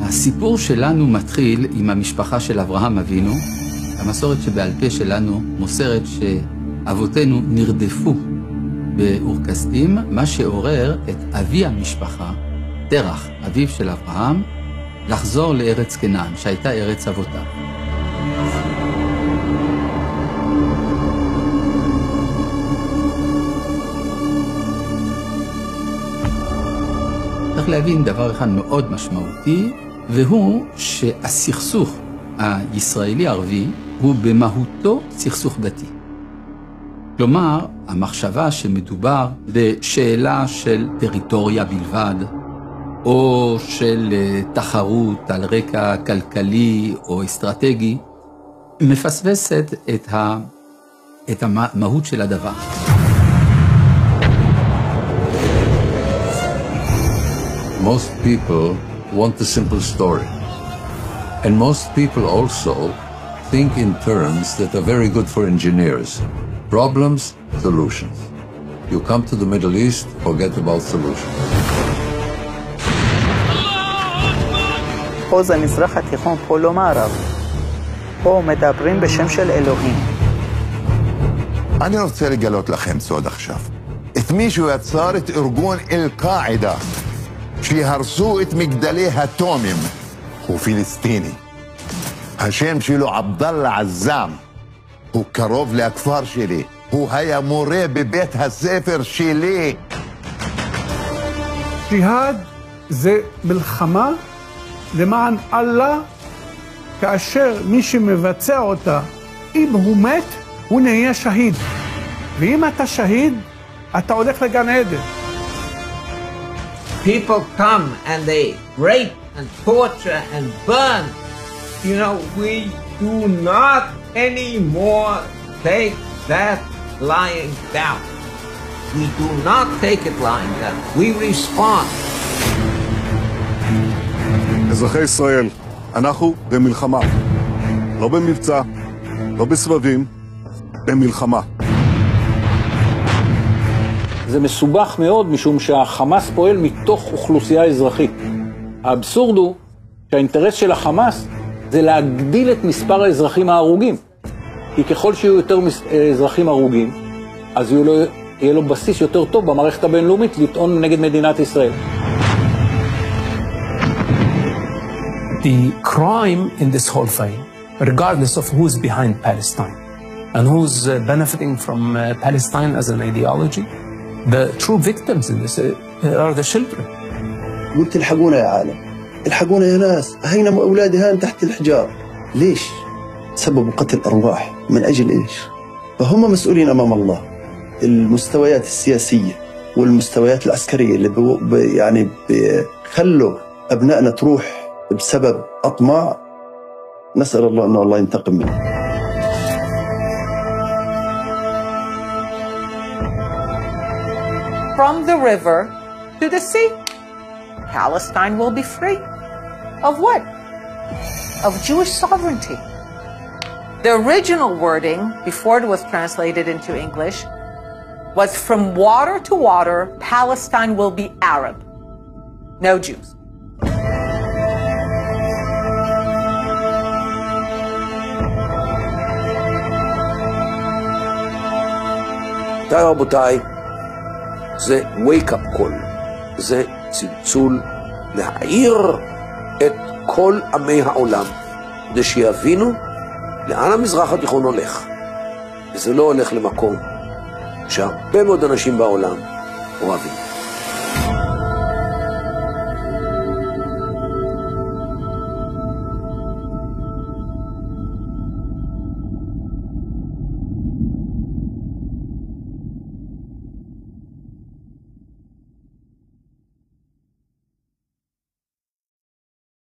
הסיפור שלנו מתחיל עם המשפחה של אברהם אבינו. המסורת שבעל פה שלנו מוסרת שאבותינו נרדפו באור כשדים, מה שעורר את אבי המשפחה, תרח, אביו של אברהם, לחזור לארץ כנען, שהייתה ארץ אבותיו. צריך להבין דבר אחד מאוד משמעותי, והוא שהסכסוך הישראלי-ערבי הוא במהותו סכסוך דתי. כלומר, המחשבה שמדובר בשאלה של טריטוריה בלבד, או של תחרות על רקע כלכלי או אסטרטגי, מפספסת את המהות של הדבר. Most people want a simple story. And most people also think in terms that are very good for engineers. Problems, solutions. You come to the Middle East, forget about solutions. פה זה מזרח התיכון, פה לא מערב. פה מדברים בשם של אלוהים. אני רוצה לגלות לכם סוד עכשיו. את מישהו יצר את ארגון אל-קאעידה, שהרסו את מגדלי התומים. הוא פלסטיני. השם שלו עבדאללה עזאם. הוא קרוב לכפר שלי. הוא היה מורה בבית הספר שלי. ג'יהאד זה מלחמה למען אללה, כאשר מי שמבצע אותה, אם הוא מת, הוא נהיה שהיד. ואם אתה שהיד, אתה הולך לגן עדן. People come and they rape and torture and burn. You know, we do not anymore take that lying down. We do not take it lying down. We respond. אזרחי ישראל, אנחנו במלחמה. לא במבצע, לא בסבבים, במלחמה. זה מסובך מאוד משום שהחמאס פועל מתוך אוכלוסייה אזרחית. האבסורד הוא שהאינטרס של החמאס זה להגדיל את מספר האזרחים ההרוגים. כי ככל שיהיו יותר אזרחים הרוגים, אז יהיה לו בסיס יותר טוב במערכת הבינלאומית לטעון נגד מדינת ישראל. The crime in this whole thing, regardless of who's behind Palestine and who's benefiting from Palestine as an ideology, the true victims in this are the children. قلت الحقونا يا عالم، الحقونا يا ناس، هينا أولادي هان تحت الحجار. ليش؟ سببوا قتل أرواح، من أجل إيش؟ فهم مسؤولين أمام الله. المستويات السياسية والمستويات العسكرية اللي يعني بيخلوا أبنائنا تروح بسبب أطماع، نسأل الله أنه الله ينتقم منه. From the river to the sea, Palestine will be free. Of what? Of Jewish sovereignty. The original wording, before it was translated into English, was from water to water, Palestine will be Arab. No Jews. רבותיי, זה wake up call, זה צלצול להעיר את כל עמי העולם, כדי שיבינו לאן המזרח התיכון הולך. וזה לא הולך למקום שהרבה מאוד אנשים בעולם אוהבים.